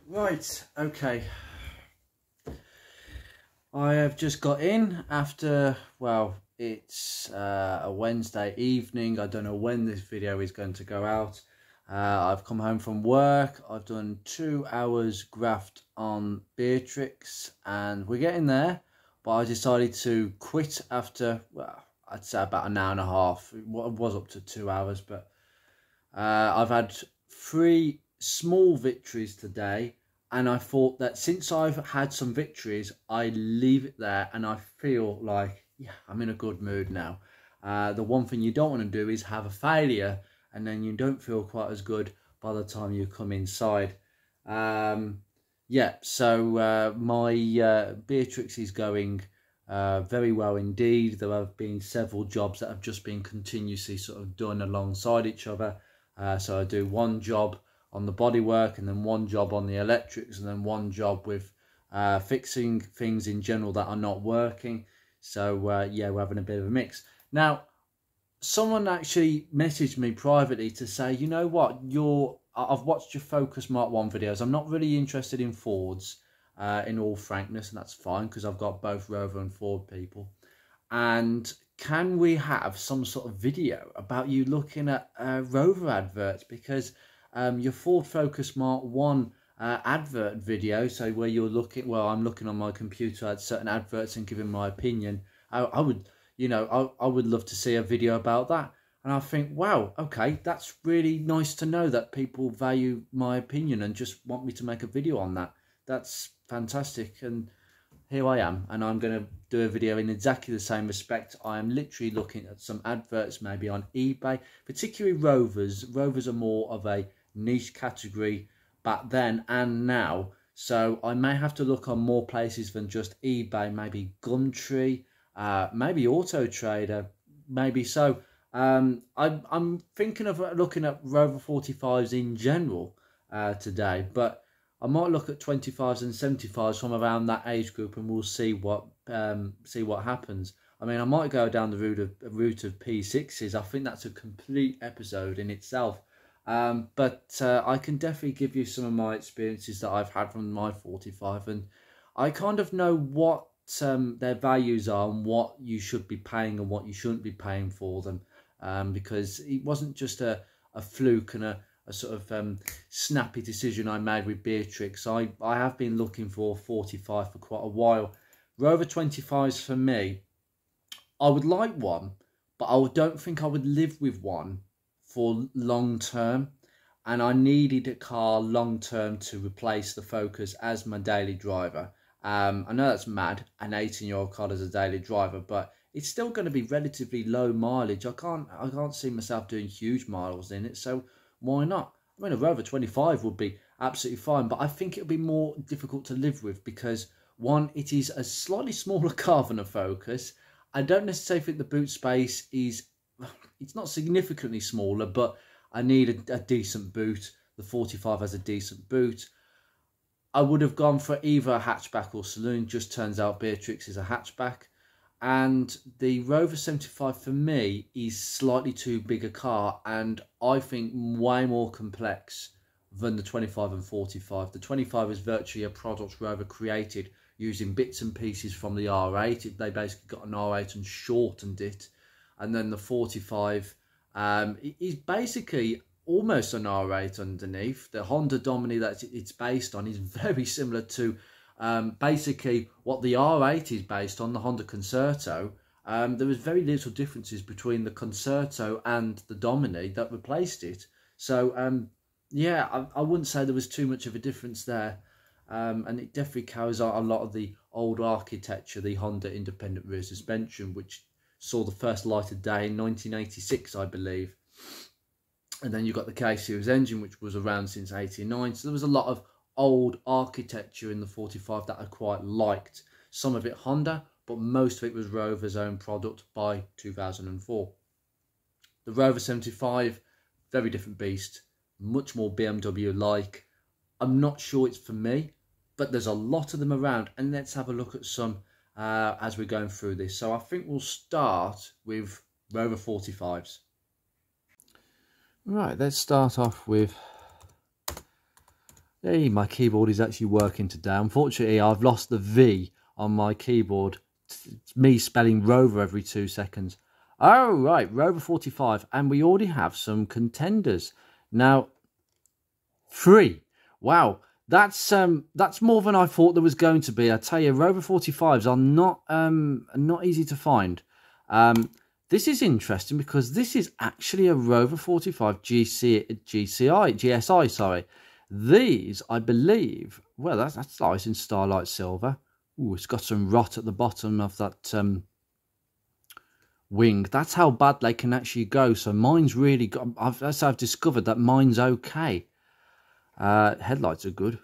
Right, okay. I have just got in after, well, it's a Wednesday evening. I don't know when this video is going to go out. I've come home from work. I've done 2 hours graft on Beatrix and we're getting there. But I decided to quit after, well, I'd say about an hour and a half. It was up to 2 hours, but I've had 3 small victories today. And I thought that since I've had some victories, I leave it there and I feel like, yeah, I'm in a good mood now. The one thing you don't want to do is have a failure and then you don't feel quite as good by the time you come inside. Yeah, so my Beatrix is going very well indeed. There have been several jobs that have just been continuously sort of done alongside each other. So I do one job on the bodywork and then one job on the electrics and then one job with fixing things in general that are not working. So yeah, we're having a bit of a mix. Now, someone actually messaged me privately to say, you know what, I've watched your Focus MK1 videos. I'm not really interested in Fords, in all frankness, and that's fine because I've got both Rover and Ford people. And can we have some sort of video about you looking at Rover adverts? Because your Ford Focus MK1 advert video, so where you're looking, well, I'm looking on my computer at certain adverts and giving my opinion. I would, you know, I would love to see a video about that. And I think, wow, okay, that's really nice to know that people value my opinion and just want me to make a video on that. That's fantastic. And here I am, and I'm going to do a video in exactly the same respect. I am literally looking at some adverts, maybe on eBay, particularly Rovers. Rovers are more of a niche category back then and now, so I may have to look on more places than just eBay, maybe Gumtree, maybe Auto Trader, maybe. So I'm thinking of looking at Rover 45s in general today, but I might look at 25s and 75s from around that age group, and we'll see what happens. I mean, I might go down the route of P60s. I think that's a complete episode in itself. But I can definitely give you some of my experiences that I've had from my 45, and I kind of know what their values are and what you should be paying and what you shouldn't be paying for them, because it wasn't just a fluke and a sort of snappy decision I made with Beatrix. I have been looking for 45 for quite a while. Rover 25s for me, I would like one, but I don't think I would live with one for long term, and I needed a car long term to replace the Focus as my daily driver. I know that's mad, an 18-year-old car as a daily driver, but it's still going to be relatively low mileage. I can't see myself doing huge miles in it, so why not? I mean, a Rover 25 would be absolutely fine, but I think it would be more difficult to live with because, one, it is a slightly smaller car than a Focus. I don't necessarily think the boot space is, it's not significantly smaller, but I need a decent boot. The 45 has a decent boot. I would have gone for either a hatchback or saloon. Just turns out Beatrix is a hatchback. And the Rover 75 for me is slightly too big a car, and I think way more complex than the 25 and 45. The 25 is virtually a product Rover created using bits and pieces from the R8. They basically got an R8 and shortened it. And then the 45 is basically almost an R8 underneath. The Honda Domini that it's based on is very similar to basically what the R8 is based on, the Honda Concerto. There was very little differences between the Concerto and the Domini that replaced it. So yeah, I wouldn't say there was too much of a difference there. And it definitely carries out a lot of the old architecture, the Honda independent rear suspension, which saw the first light of day in 1986, I believe. And then you've got the K-Series engine, which was around since 89. So there was a lot of old architecture in the 45 that I quite liked. Some of it Honda, but most of it was Rover's own product by 2004. The Rover 75, very different beast, much more BMW-like. I'm not sure it's for me, but there's a lot of them around, and let's have a look at some as we're going through this. So I think we'll start with Rover 45s. Right, let's start off with Hey, my keyboard is actually working today. Unfortunately, I've lost the V on my keyboard. It's me spelling Rover every 2 seconds. Oh, right, Rover 45. And we already have some contenders. Now, 3. Wow, that's more than I thought there was going to be. I tell you, Rover 45s are not easy to find. This is interesting because this is actually a Rover 45 GSI, sorry. These, I believe, well, that's nice in Starlight Silver. Ooh, it's got some rot at the bottom of that wing. That's how bad they can actually go. So mine's really got, that's how I've discovered that mine's okay. Headlights are good.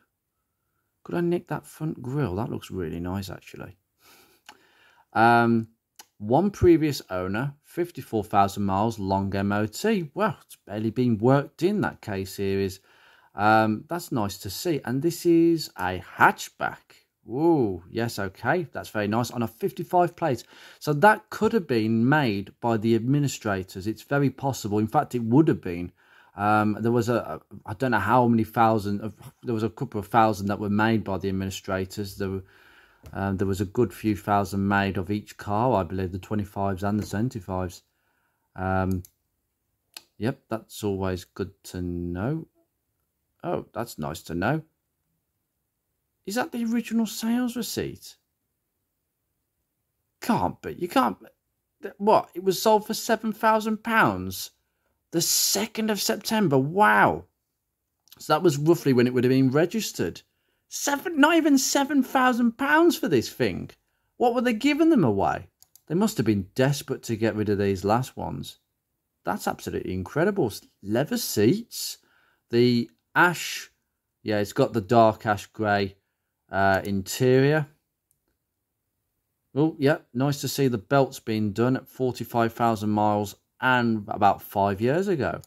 Could I nick that front grille? That looks really nice, actually. One previous owner, 54,000 miles, long MOT. Well, it's barely been worked in, that K-Series. That's nice to see. And this is a hatchback. Whoa, yes, okay. That's very nice. On a 55 plate. So that could have been made by the administrators. It's very possible. In fact, it would have been. There was I don't know how many thousand, there was a couple of thousand that were made by the administrators. There was a good few thousand made of each car, I believe, the 25s and the 75s. Yep, that's always good to know. Oh, that's nice to know. Is that the original sales receipt? Can't be. You can't. What? It was sold for £7,000. The 2nd of September. Wow. So that was roughly when it would have been registered. Not even £7,000 for this thing. What were they giving them away? They must have been desperate to get rid of these last ones. That's absolutely incredible. Leather seats. The ash. Yeah, it's got the dark ash grey interior. Oh, yeah, nice to see the belts being done at 45,000 miles and about 5 years ago.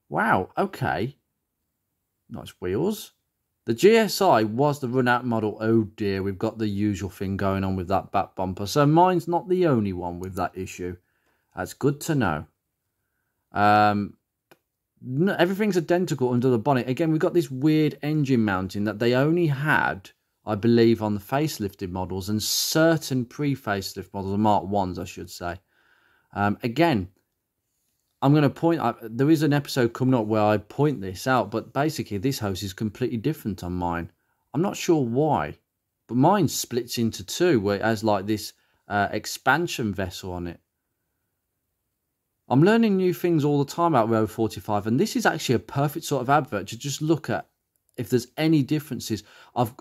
Wow, okay. Nice wheels. The GSI was the run-out model. Oh dear, we've got the usual thing going on with that back bumper. So mine's not the only one with that issue. That's good to know. Everything's identical under the bonnet. Again, we've got this weird engine mounting that they only had, I believe, on the facelifted models and certain pre-facelift models, the Mark 1s, I should say. Again, I'm going to point out, there is an episode coming up where I point this out, but basically this hose is completely different on mine. I'm not sure why, but mine splits into two, where it has like this expansion vessel on it. I'm learning new things all the time about Rover 45, and this is actually a perfect sort of advert to just look at if there's any differences.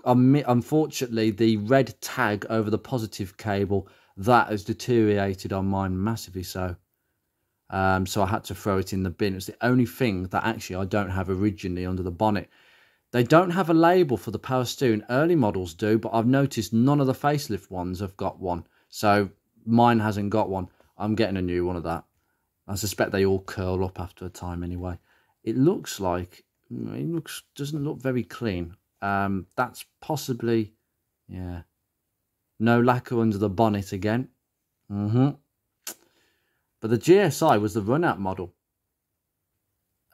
Unfortunately, the red tag over the positive cable, that has deteriorated on mine massively so. So I had to throw it in the bin. It's the only thing that actually I don't have originally under the bonnet. They don't have a label for the power steering. Early models do, but I've noticed none of the facelift ones have got one. So mine hasn't got one. I'm getting a new one of that. I suspect they all curl up after a time anyway. It looks like, doesn't look very clean. That's possibly, yeah. No lacquer under the bonnet again. But the GSI was the run-out model.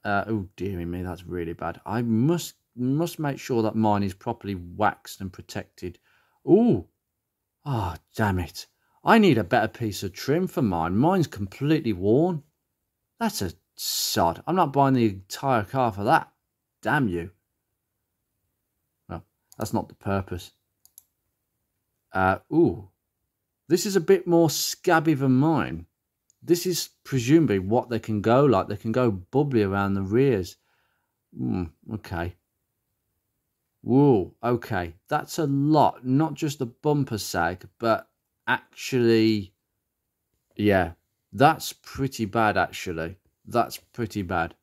Oh, dearie me, that's really bad. I must make sure that mine is properly waxed and protected. Ooh. Ah, damn it. I need a better piece of trim for mine. Mine's completely worn. That's a sod. I'm not buying the entire car for that. Damn you. Well, that's not the purpose. Ooh. This is a bit more scabby than mine. This is presumably what they can go like. They can go bubbly around the rears. Okay. Whoa, okay. That's a lot. Not just the bumper sag, but actually, yeah, that's pretty bad, actually. That's pretty bad.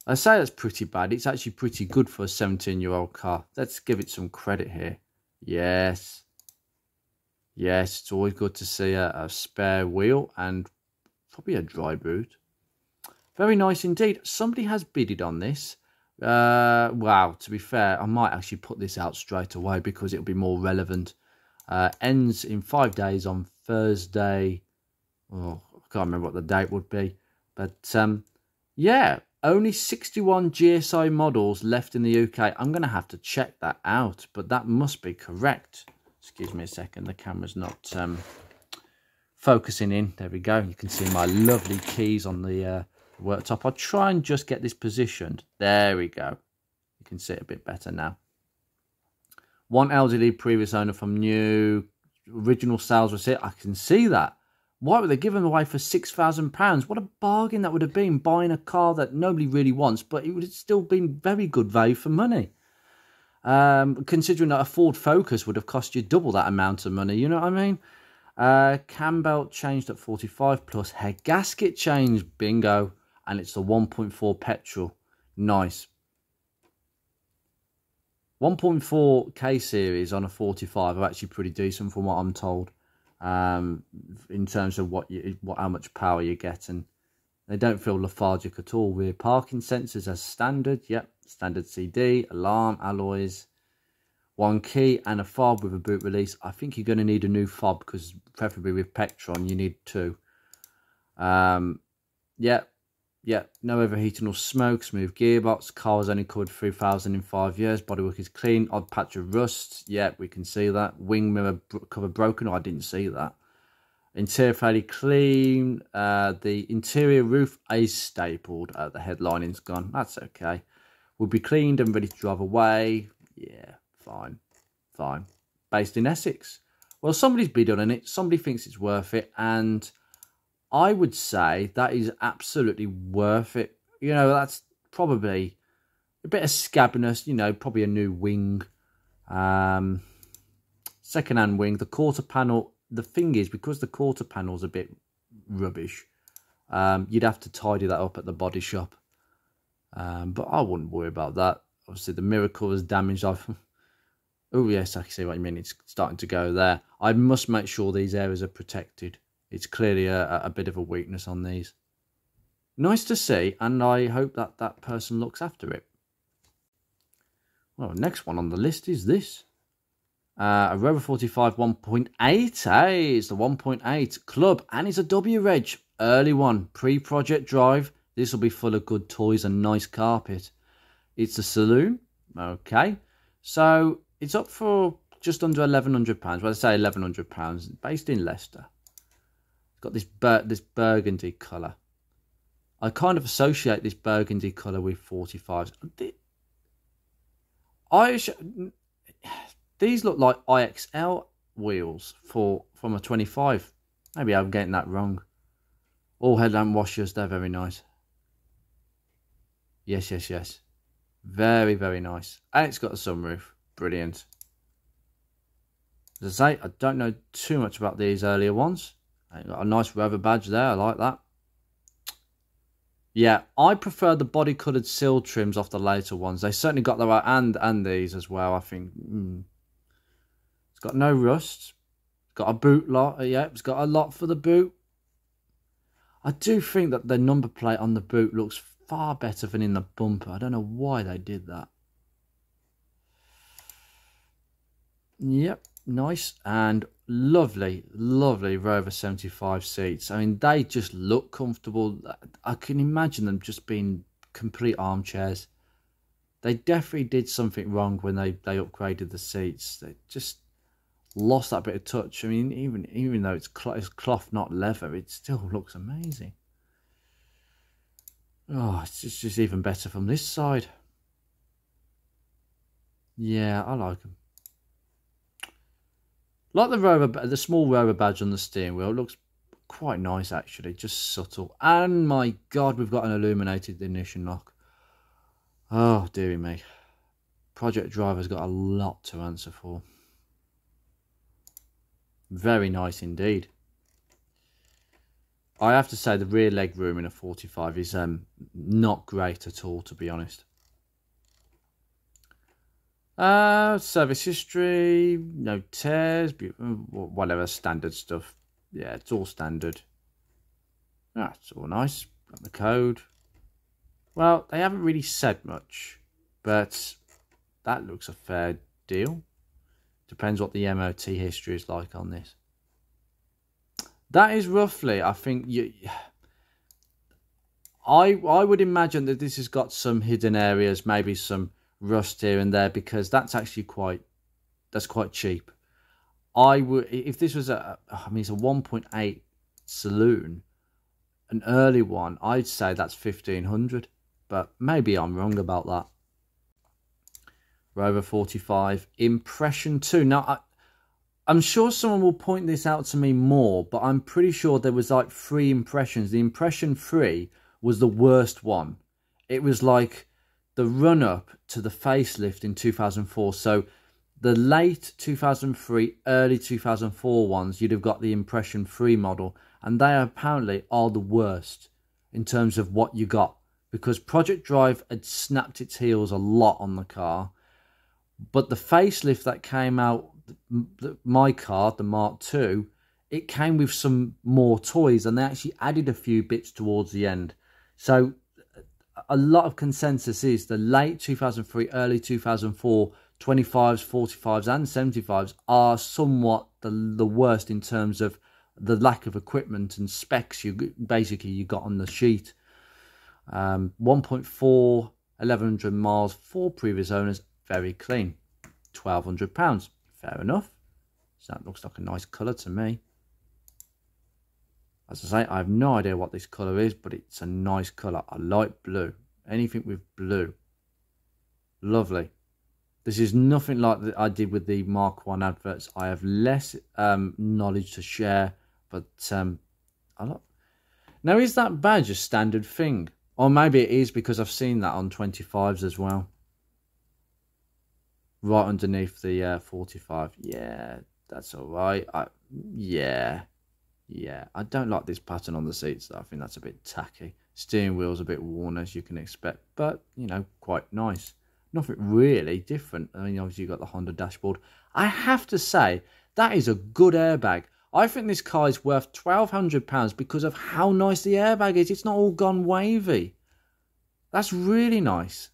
I say that's pretty bad. It's actually pretty good for a 17-year-old car. Let's give it some credit here. Yes. Yes, it's always good to see a spare wheel and probably a dry boot. Very nice indeed. Somebody has bidded on this. Wow, to be fair, I might actually put this out straight away because it'll be more relevant. Ends in 5 days on Thursday. Oh, I can't remember what the date would be. But, yeah, only 61 GSI models left in the UK. I'm going to have to check that out, but that must be correct. Excuse me a second, the camera's not focusing in. There we go. You can see my lovely keys on the worktop. I'll try and just get this positioned. There we go. You can see it a bit better now. One elderly previous owner from new. Original sales receipt. I can see that. Why were they giving away for £6,000? What a bargain that would have been, buying a car that nobody really wants, but it would have still been very good value for money. Considering that a Ford Focus would have cost you double that amount of money, you know what I mean? Cam belt changed at 45 plus head gasket change, bingo, and it's the 1.4 petrol. Nice. 1.4 K series on a 45 are actually pretty decent from what I'm told. In terms of how much power you get, and they don't feel lethargic at all. Rear parking sensors as standard, yep, standard CD, alarm, alloys, one key and a fob with a boot release. I think you're going to need a new fob because preferably with Petron you need two. Yeah, no overheating or smoke, smooth gearbox, car was only covered 3,000 in 5 years, bodywork is clean, odd patch of rust, yeah, we can see that. Wing mirror cover broken, oh, I didn't see that. Interior fairly clean, the interior roof is stapled, the headlining's gone, that's okay. Will be cleaned and ready to drive away, yeah, fine. Based in Essex. Well, somebody's bid on it, somebody thinks it's worth it, and I would say that is absolutely worth it. You know, that's probably a bit of scabbiness, you know, probably a new wing. Second-hand wing. The quarter panel, the thing is, because the quarter panel's a bit rubbish, you'd have to tidy that up at the body shop. But I wouldn't worry about that. Obviously, the mirror cover's damaged. Oh, yes, I can see what you mean. It's starting to go there. I must make sure these areas are protected. It's clearly a bit of a weakness on these. Nice to see, and I hope that that person looks after it. Well, next one on the list is this. A Rover 45 1.8. Hey, it's the 1.8 Club, and it's a W Reg. Early one, pre-project drive. This will be full of good toys and nice carpet. It's a saloon. Okay. So, it's up for just under £1,100. Well, I say £1,100, based in Leicester. Got this burgundy colour. I kind of associate this burgundy colour with 45s. These look like IXL wheels from a 25. Maybe I'm getting that wrong. All headlamp washers, they're very nice. Yes. Very, very nice. And it's got a sunroof. Brilliant. As I say, I don't know too much about these earlier ones. Got a nice Rover badge there, I like that. Yeah, I prefer the body coloured sill trims off the later ones. They certainly got the right, and these as well, I think. It's got no rust. It's got a boot lot, yeah, it's got a lot for the boot. I do think that the number plate on the boot looks far better than in the bumper. I don't know why they did that. Yep, nice and lovely Rover 75 seats. I mean, they just look comfortable. I can imagine them just being complete armchairs. They definitely did something wrong when they upgraded the seats. They just lost that bit of touch. I mean, even though it's cloth, not leather, it still looks amazing. Oh, it's just even better from this side. Yeah, I like them. Like the Rover, the small Rover badge on the steering wheel, looks quite nice actually, just subtle. And my God, we've got an illuminated ignition lock. Oh, dearie me. Project Driver's got a lot to answer for. Very nice indeed. I have to say the rear leg room in a 45 is not great at all, to be honest. Service history, no tears, whatever, standard stuff. Yeah, it's all standard. It's all nice. Got the code. Well, they haven't really said much, but that looks a fair deal. Depends what the MOT history is like on this. That is roughly, I think, I would imagine that this has got some hidden areas, maybe some rust here and there, because that's actually quite cheap. I would, if this was I mean, it's a 1.8 saloon, an early one, I'd say that's 1500, but maybe I'm wrong about that. Rover 45 Impression 2. Now I'm sure someone will point this out to me more, but I'm pretty sure there was like 3 impressions. The Impression 3 was the worst one. It was like the run-up to the facelift in 2004. So the late 2003, early 2004 ones, you'd have got the Impression 3 model. And they apparently are the worst in terms of what you got. Because Project Drive had snapped its heels a lot on the car. But the facelift that came out, my car, the Mark II, it came with some more toys. And they actually added a few bits towards the end. So a lot of consensus is the late 2003, early 2004 25s, 45s and 75s are somewhat the worst in terms of the lack of equipment and specs you got on the sheet. 1.4, 1100 miles for previous owners, very clean. £1,200, fair enough. So that looks like a nice colour to me. As I say, I have no idea what this colour is, but it's a nice colour. I like blue. Anything with blue. Lovely. This is nothing like that I did with the Mark 1 adverts. I have less knowledge to share, but I like. Now, is that badge a standard thing? Or maybe it is because I've seen that on 25s as well. Right underneath the 45. Yeah, that's all right. Yeah. I don't like this pattern on the seats, though. I think that's a bit tacky. Steering wheel's a bit worn, as you can expect, but, you know, quite nice. Nothing really different. I mean, obviously you've got the Honda dashboard. I have to say, that is a good airbag. I think this car is worth £1,200 because of how nice the airbag is. It's not all gone wavy. That's really nice.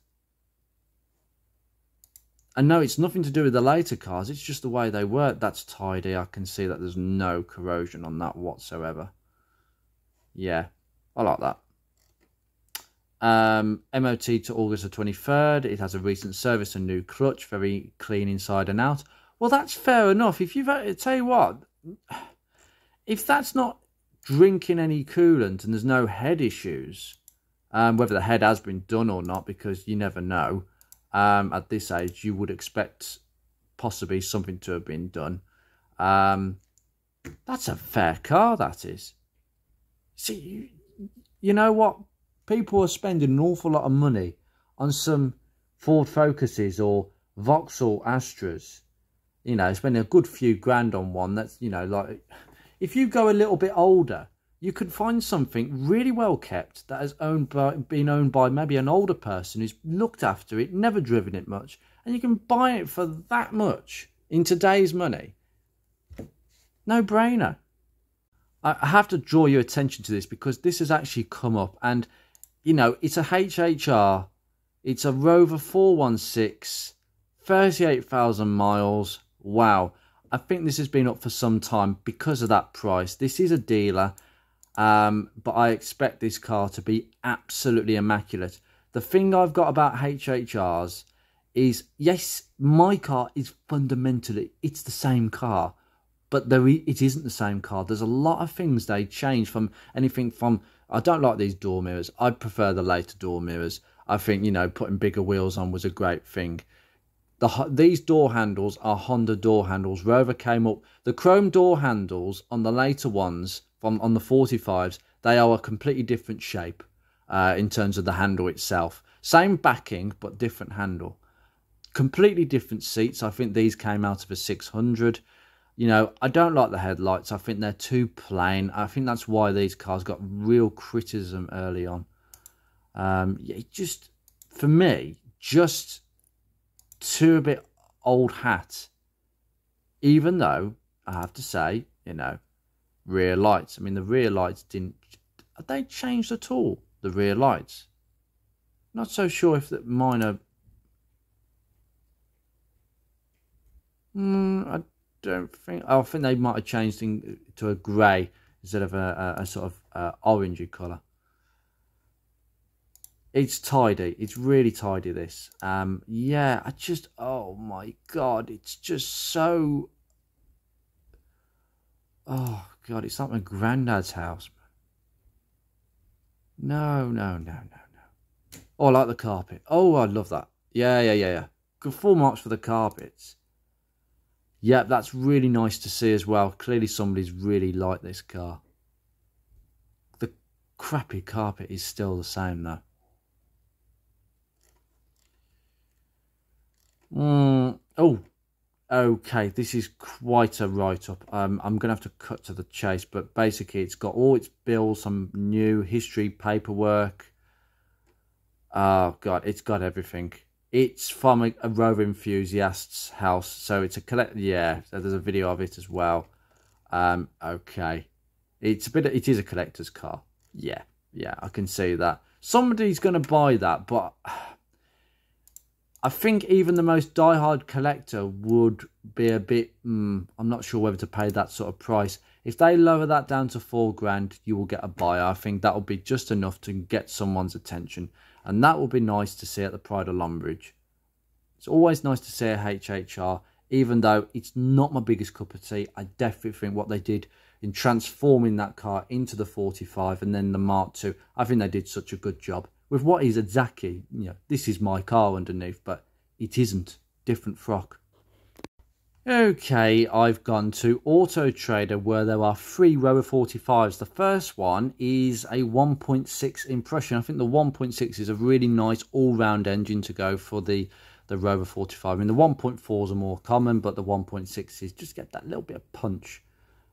And no, it's nothing to do with the later cars. It's just the way they work. That's tidy. I can see that there's no corrosion on that whatsoever. Yeah, I like that. MOT to August the 23rd. It has a recent service and new clutch. Very clean inside and out. Well, that's fair enough. If you've, tell you what, if that's not drinking any coolant and there's no head issues, whether the head has been done or not, because you never know. At this age, you would expect possibly something to have been done. That's a fair car, that is. See, you know what? People are spending an awful lot of money on some Ford Focuses or Vauxhall Astras. You know, spending a good few grand on one. That's, you know, like, if you go a little bit older, you could find something really well kept that has been owned by maybe an older person who's looked after it, never driven it much, and you can buy it for that much in today's money. No brainer. I have to draw your attention to this because this has actually come up, and you know, it's a HHR, it's a Rover 416, 38,000 miles. Wow. I think this has been up for some time because of that price. This is a dealer. But I expect this car to be absolutely immaculate. The thing I've got about HHRs is, yes, my car is fundamentally, it's the same car, but it isn't the same car. There's a lot of things they change, from anything from, I don't like these door mirrors. I prefer the later door mirrors. I think, you know, putting bigger wheels on was a great thing. These door handles are Honda door handles. Rover came up, the chrome door handles on the later ones, on the 45s, they are a completely different shape in terms of the handle itself. Same backing, but different handle. Completely different seats. I think these came out of a 600. You know, I don't like the headlights. I think they're too plain. I think that's why these cars got real criticism early on. Yeah, just, for me, just too a bit old hat. Even though, I have to say, you know, rear lights. I mean, the rear lights have they changed at all? The rear lights. Not so sure if mine are. I don't think. I think they might have changed to a grey instead of a sort of orangey colour. It's tidy. It's really tidy, this. Yeah, I just, oh my God, it's just so, oh God, it's like my granddad's house. No, no, no, no, no. Oh, I like the carpet. Oh, I love that. Yeah. Good, full marks for the carpets. Yeah, that's really nice to see as well. Clearly somebody's really liked this car. The crappy carpet is still the same though. Oh, okay, this is quite a write-up. I'm going to have to cut to the chase, but basically it's got all its bills, some new history, paperwork. Oh, God, it's got everything. It's from a Rover enthusiast's house, so it's a collect. Yeah, so there's a video of it as well. Okay, it is a collector's car. Yeah, I can see that. Somebody's going to buy that, but I think even the most diehard collector would be a bit, I'm not sure whether to pay that sort of price. If they lower that down to $4,000, you will get a buyer. I think that will be just enough to get someone's attention. And that will be nice to see at the Pride of Longbridge. It's always nice to see a HHR, even though it's not my biggest cup of tea. I definitely think what they did in transforming that car into the 45 and then the Mark II, I think they did such a good job. With what is exactly, this is my car underneath, but it isn't. Different frock. Okay, I've gone to Auto Trader where there are 3 Rover 45s. The first one is a 1.6 impression. I think the 1.6 is a really nice all-round engine to go for the Rover 45. I mean, the 1.4s are more common, but the 1.6s just get that little bit of punch.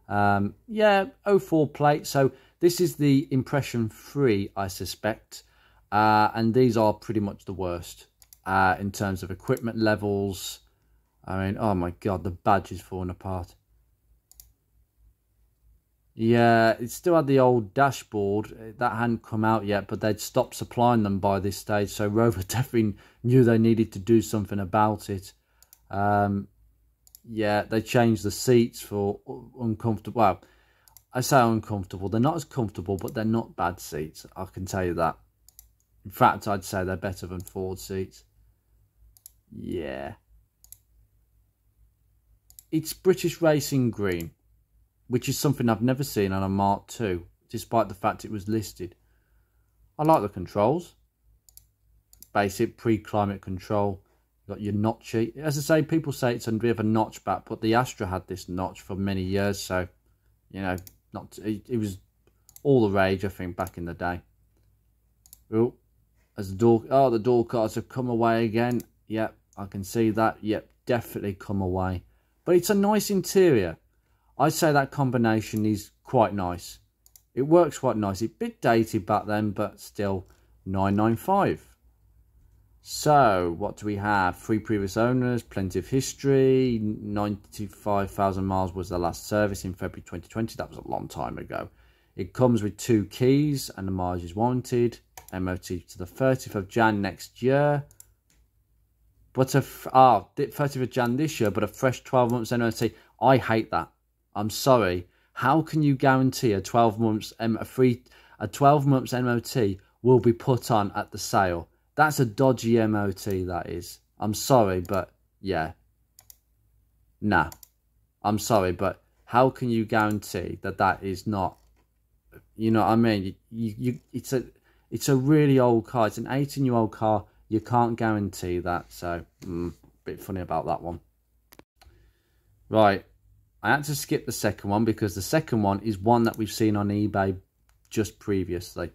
Yeah, 04 plate. So this is the impression 3, I suspect. And these are pretty much the worst in terms of equipment levels. I mean, oh my God, the badge is falling apart. Yeah, it still had the old dashboard. That hadn't come out yet, but they'd stopped supplying them by this stage. So Rover definitely knew they needed to do something about it. Yeah, they changed the seats for uncomfortable. Well, I say uncomfortable. They're not as comfortable, but they're not bad seats. I can tell you that. In fact, I'd say they're better than Ford seats. Yeah. It's British Racing Green, which is something I've never seen on a Mark II, despite the fact it was listed. I like the controls. Basic pre-climate control. You've got your notchy. As I say, people say it's a bit of a notchback, but the Astra had this notch for many years, so, it was all the rage, I think, back in the day. Oh, as the door cards have come away again. Yep, I can see that. Yep, definitely come away. But it's a nice interior. I'd say that combination is quite nice. It works quite nice. It's a bit dated back then, but still 995. So, what do we have? 3 previous owners, plenty of history. 95,000 miles was the last service in February 2020. That was a long time ago. It comes with 2 keys and the mileage is warranted. MOT to the 30th of Jan next year. But 30th of Jan this year, but a fresh 12 months MOT. I hate that. I'm sorry. How can you guarantee a 12 months a 12 months MOT will be put on at the sale? That's a dodgy MOT, that is. I'm sorry, but yeah. Nah. I'm sorry, but how can you guarantee that that is not, you know what I mean? It's a really old car. It's an 18-year-old car. You can't guarantee that, so a bit funny about that one. Right, I had to skip the second one because the second one is one that we've seen on eBay just previously.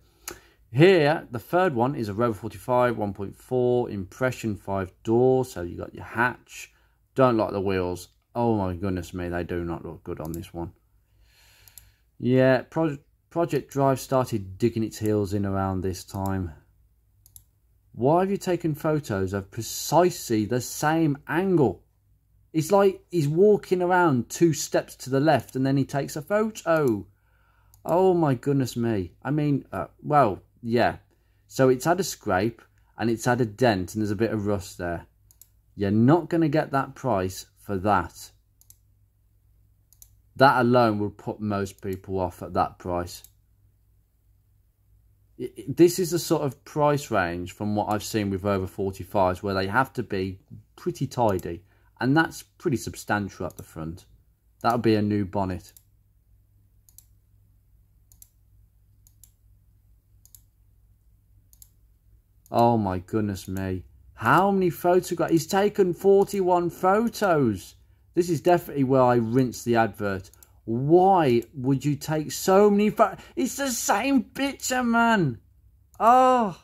Here, the third one is a Rover 45 1.4 impression 5 door, so you got your hatch. Don't like the wheels. Oh my goodness me, they do not look good on this one. Yeah, Project Drive started digging its heels in around this time. Why have you taken photos of precisely the same angle? It's like he's walking around 2 steps to the left and then he takes a photo. Oh my goodness me. I mean, well, yeah. So it's had a scrape and it's had a dent and there's a bit of rust there. You're not going to get that price for that. That alone will put most people off at that price. This is the sort of price range from what I've seen with Rover 45s where they have to be pretty tidy. And that's pretty substantial at the front. That'll be a new bonnet. Oh my goodness me. How many photographs? He's taken 41 photos. This is definitely where I rinse the advert. Why would you take so many photos? It's the same picture, man. Oh.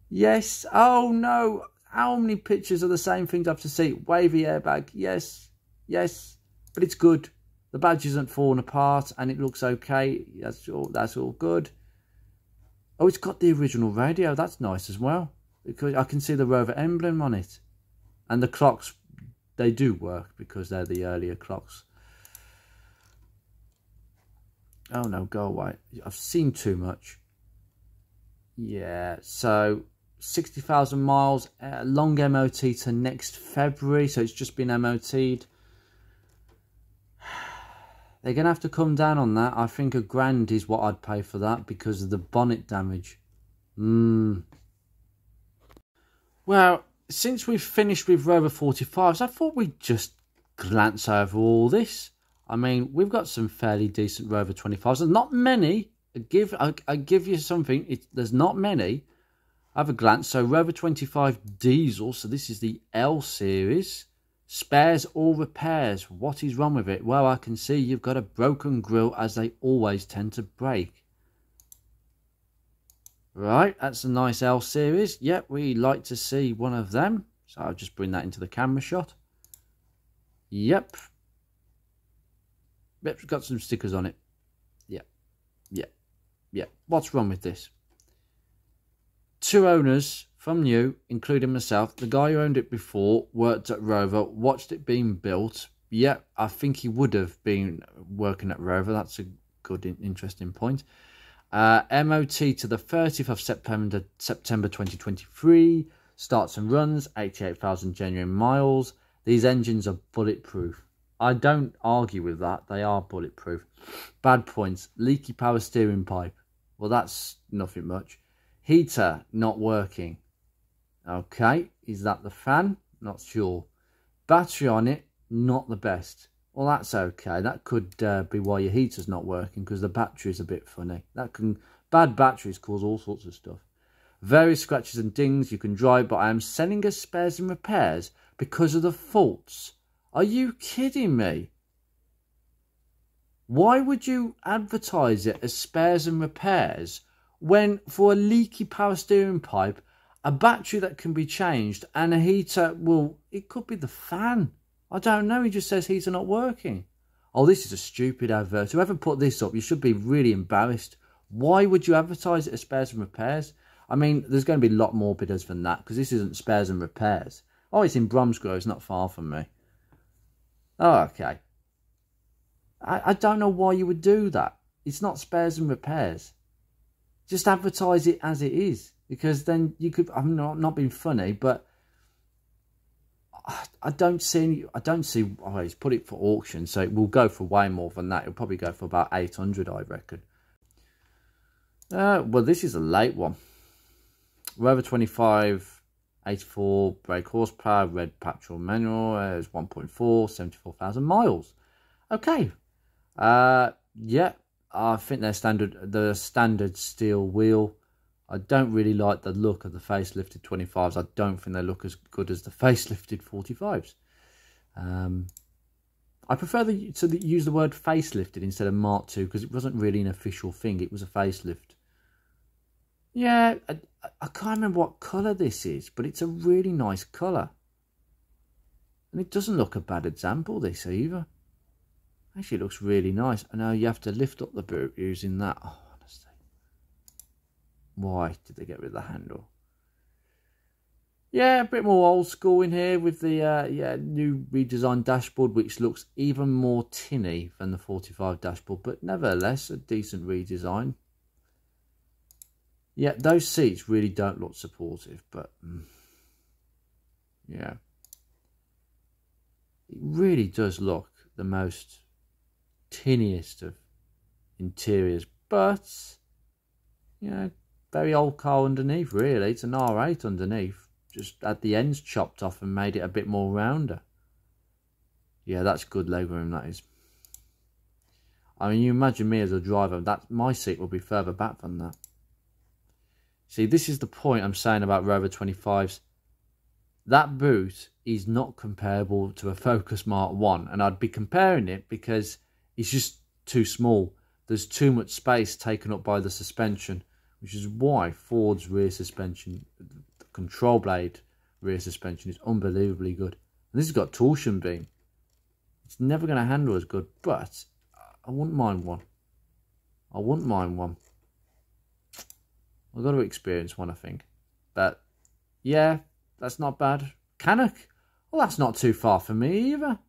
Yes. Oh no. How many pictures are the same things I have to see? Wavy airbag. Yes. Yes. But it's good. The badge isn't falling apart and it looks okay. That's all good. Oh, it's got the original radio. That's nice as well. Because I can see the Rover emblem on it. And the clocks, they do work because they're the earlier clocks. Oh no, go away. I've seen too much. Yeah, so 60,000 miles, long MOT to next February. So it's just been MOT'd. They're going to have to come down on that. I think £1,000 is what I'd pay for that because of the bonnet damage. Well, since we've finished with Rover 45s, I thought we'd just glance over all this. I mean, we've got some fairly decent Rover 25s. There's not many. I give you something. There's not many. Have a glance. So Rover 25 diesel. So this is the L series. Spares or repairs. What is wrong with it? Well, I can see you've got a broken grille, as they always tend to break. Right, that's a nice L series. Yep, we like to see one of them. So I'll just bring that into the camera shot. Yep. Yep, it's got some stickers on it. Yep. Yep. Yep. What's wrong with this? 2 owners from new, including myself. The guy who owned it before worked at Rover, watched it being built. Yeah, I think he would have been working at Rover. That's a good, interesting point. MOT to the 30th of September 2023. Starts and runs, 88,000 genuine miles. These engines are bulletproof. I don't argue with that. They are bulletproof. Bad points. Leaky power steering pipe. Well, that's nothing much. Heater not working. Okay, is that the fan? Not sure. Battery on it, not the best. Well, that's okay. That could be why your heater's not working, because the battery's a bit funny. Bad batteries cause all sorts of stuff. Various scratches and dings. You can drive, but I am selling as spares and repairs because of the faults. Are you kidding me? Why would you advertise it as spares and repairs when for a leaky power steering pipe, a battery that can be changed and a heater, well, it could be the fan. I don't know. He just says heater not working. Oh, this is a stupid advert. Whoever put this up, you should be really embarrassed. Why would you advertise it as spares and repairs? I mean, there's going to be a lot more bidders than that because this isn't spares and repairs. Oh, it's in Bromsgrove. It's not far from me. Oh, okay. I don't know why you would do that. It's not spares and repairs. Just advertise it as it is, because then you could. I'm not being funny, but I don't see. Oh, he's put it for auction, so it will go for way more than that. It'll probably go for about 800, I reckon. Well, this is a late one. Rover 25, 84 brake horsepower, red petrol manual. It's 1.4, 74,000 miles. Okay. Yeah, I think the standard steel wheel. I don't really like the look of the facelifted 25s. I don't think they look as good as the facelifted 45s. I prefer to use the word facelifted instead of Mark II, because it wasn't really an official thing. It was a facelift. Yeah, I can't remember what colour this is, but it's a really nice colour. And it doesn't look a bad example, this either. Actually, it looks really nice. I know you have to lift up the boot using that. Oh, honestly. Why did they get rid of the handle? Yeah, a bit more old school in here with the new redesigned dashboard, which looks even more tinny than the 45 dashboard, but nevertheless a decent redesign. Yeah, those seats really don't look supportive, but yeah, it really does look the most tinniest of interiors but, you know, very old car underneath, really. It's an R8 underneath. Just had the ends chopped off and made it a bit more rounder. Yeah, that's good legroom, that is. I mean, you imagine me as a driver, that my seat will be further back than that. See, this is the point I'm saying about Rover 25s. That boot is not comparable to a Focus Mark 1. And I'd be comparing it because it's just too small. There's too much space taken up by the suspension, which is why Ford's rear suspension, the control blade rear suspension, is unbelievably good. And this has got torsion beam. It's never going to handle as good, but I wouldn't mind one. I wouldn't mind one. I've got to experience one, I think. But, yeah, that's not bad. Cannock? Well, that's not too far for me either.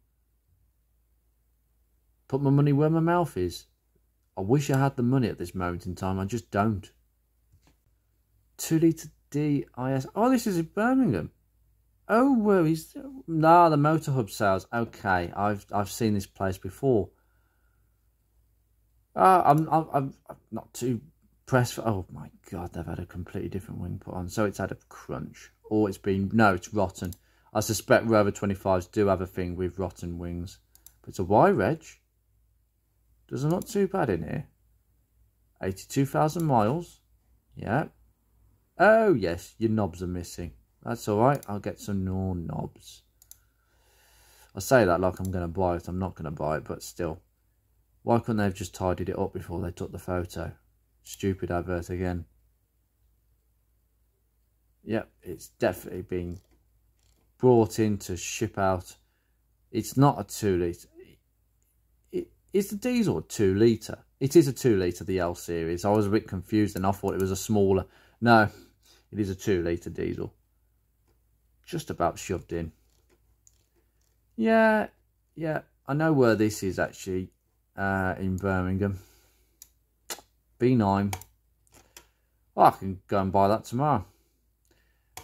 Put my money where my mouth is. I wish I had the money at this moment in time. I just don't. 2 litre DIS. Oh, this is in Birmingham. Oh, where is... Nah, the Motor Hub sales. Okay, I've seen this place before. I'm not too pressed for... Oh my god, they've had a completely different wing put on. So it's had a crunch. Or it's been... No, it's rotten. I suspect Rover 25s do have a thing with rotten wings. But it's a Y reg. Does it not too bad in here? 82,000 miles. Yeah. Oh yes, your knobs are missing. That's alright, I'll get some more knobs. I say that like I'm going to buy it. I'm not going to buy it, but still. Why couldn't they have just tidied it up before they took the photo? Stupid advert again. Yep, it's definitely been brought in to ship out. It's not a 2 litre. Is the diesel a 2 litre? It is a 2 litre, the L series. I was a bit confused and I thought it was a smaller. No, it is a 2 litre diesel. Just about shoved in. Yeah, I know where this is actually. In Birmingham. B9. Oh, I can go and buy that tomorrow.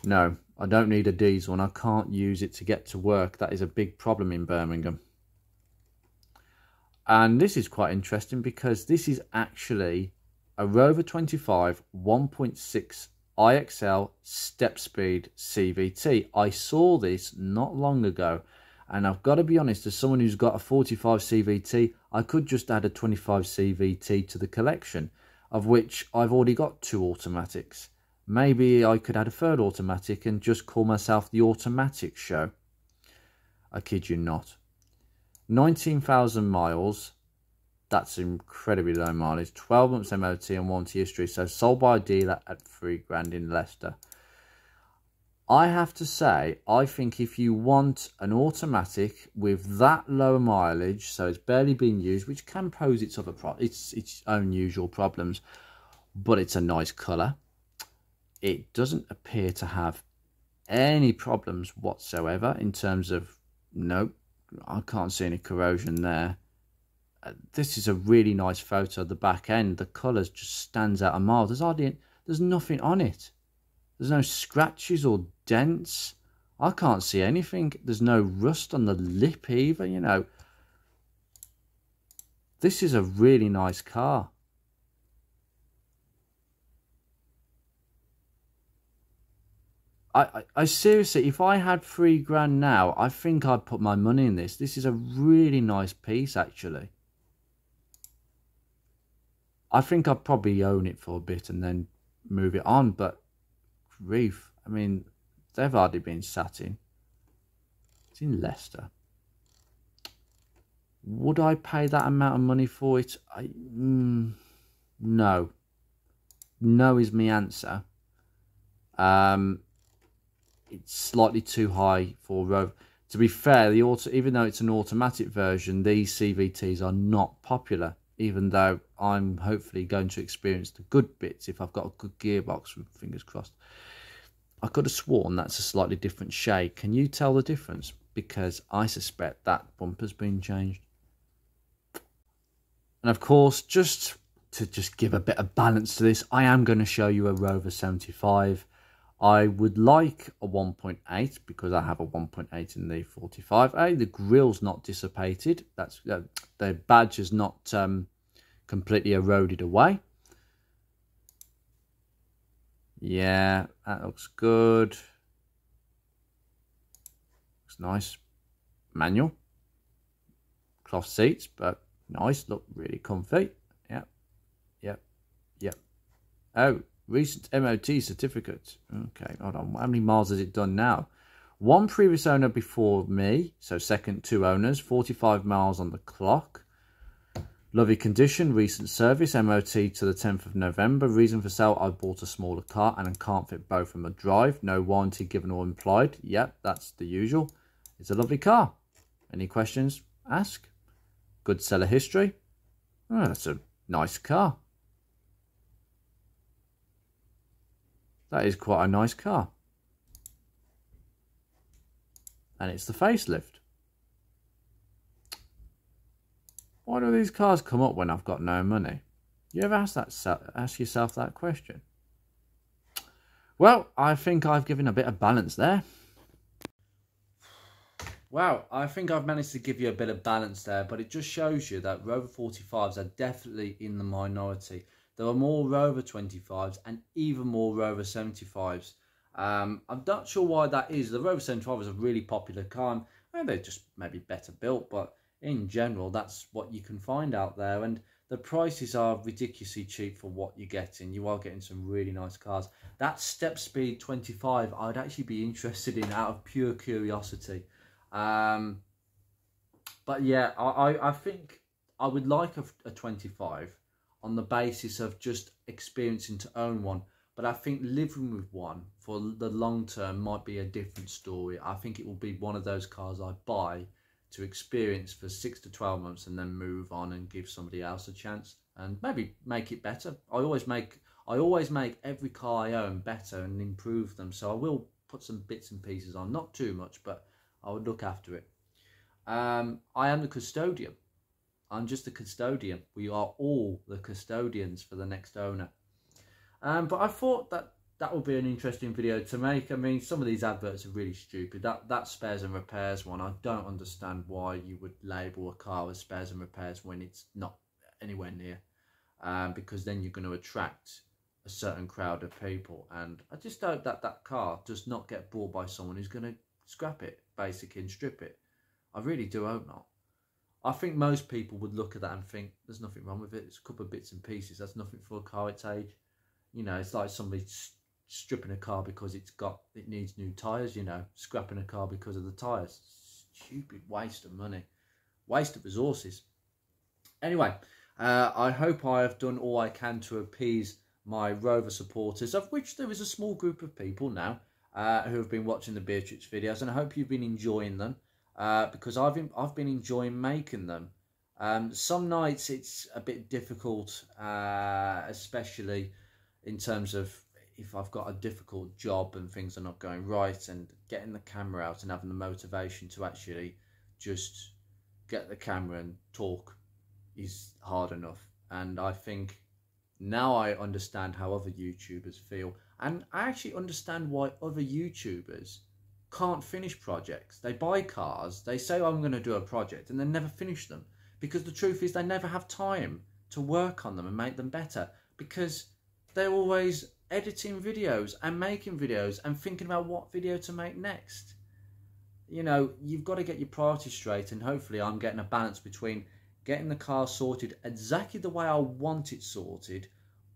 No, I don't need a diesel and I can't use it to get to work. That is a big problem in Birmingham. And this is quite interesting because this is actually a Rover 25 1.6 IXL step speed CVT. I saw this not long ago. And I've got to be honest, as someone who's got a 45 CVT, I could just add a 25 CVT to the collection, of which I've already got 2 automatics. Maybe I could add a 3rd automatic and just call myself the Automatic Show. I kid you not. 19,000 miles. That's incredibly low mileage. 12 months MOT and warranty history. So sold by a dealer at £3,000 in Leicester. I have to say, I think if you want an automatic with that low mileage, so it's barely been used, which can pose its own usual problems, but it's a nice colour. It doesn't appear to have any problems whatsoever in terms of, nope, I can't see any corrosion there. This is a really nice photo of the back end. The colours just stands out a mile. There's nothing on it. There's no scratches or dents. I can't see anything. There's no rust on the lip either, you know. This is a really nice car. I seriously, if I had £3,000 now, I think I'd put my money in this. This is a really nice piece, actually. I think I'd probably own it for a bit and then move it on, but grief, I mean, they've hardly been sat in. It's in Leicester. Would I pay that amount of money for it? No. No is my answer. It's slightly too high for Rover. To be fair, even though it's an automatic version, these CVTs are not popular, even though I'm hopefully going to experience the good bits if I've got a good gearbox, fingers crossed. I could have sworn that's a slightly different shade. Can you tell the difference? Because I suspect that bumper's been changed. And of course, just to give a bit of balance to this, I am going to show you a Rover 75. I would like a 1.8 because I have a 1.8 in the 45A. The grill's not dissipated. The badge is not completely eroded away. Yeah, that looks good. Looks nice. Manual. Cloth seats, but nice. Look really comfy. Yep. Yep. Yep. Oh, recent MOT certificate. Okay, hold on. How many miles has it done now? One previous owner before me, so second 2 owners, 45 miles on the clock. Lovely condition, recent service, MOT to the 10th of November. Reason for sale, I bought a smaller car and can't fit both in my drive. No warranty given or implied. Yep, that's the usual. It's a lovely car. Any questions? Ask. Good seller history. Oh, that's a nice car. That is quite a nice car. And it's the facelift. Why do these cars come up when I've got no money? You ever ask yourself that question? Well, I think I've given a bit of balance there. Wow, I think I've managed to give you a bit of balance there, but it just shows you that Rover 45s are definitely in the minority. There are more Rover 25s and even more Rover 75s. I'm not sure why that is. The Rover 75 is a really popular car, and they're just maybe better built, but in general, that's what you can find out there. And the prices are ridiculously cheap for what you're getting. You are getting some really nice cars. That Step Speed 25, I'd actually be interested in out of pure curiosity. But yeah, I think I would like a 25 on the basis of just experiencing to own one. But I think living with one for the long term might be a different story. I think it will be one of those cars I buy to experience for 6 to 12 months and then move on and give somebody else a chance and maybe make it better. I always make every car I own better and improve them. So I will put some bits and pieces on, not too much, but I would look after it. I am the custodian. I'm just a custodian. We are all the custodians for the next owner. But I thought that would be an interesting video to make. I mean, some of these adverts are really stupid. That spares and repairs one, I don't understand why you would label a car as spares and repairs when it's not anywhere near. Because then you're going to attract a certain crowd of people. And I just hope that car does not get bought by someone who's going to scrap it, basically, and strip it. I really do hope not. I think most people would look at that and think, there's nothing wrong with it. It's a couple of bits and pieces. That's nothing for a car its age. You know, it's like somebody stripping a car because it needs new tyres, you know, scrapping a car because of the tyres. Stupid waste of money, waste of resources. Anyway, I hope I have done all I can to appease my Rover supporters, of which there is a small group of people now who have been watching the Beatrix videos, and I hope you've been enjoying them because I've been enjoying making them. Some nights it's a bit difficult, especially in terms of if I've got a difficult job and things are not going right, and getting the camera out and having the motivation to actually just get the camera and talk is hard enough. And I think now I understand how other YouTubers feel, and I actually understand why other YouTubers can't finish projects. They buy cars, they say, oh, I'm going to do a project, and then never finish them, because the truth is they never have time to work on them and make them better, because they're always editing videos and making videos and thinking about what video to make next. You know, you've got to get your priorities straight, and hopefully I'm getting a balance between getting the car sorted exactly the way I want it sorted,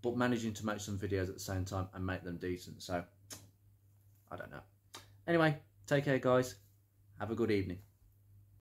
but managing to make some videos at the same time and make them decent. So, I don't know. Anyway, take care, guys. Have a good evening.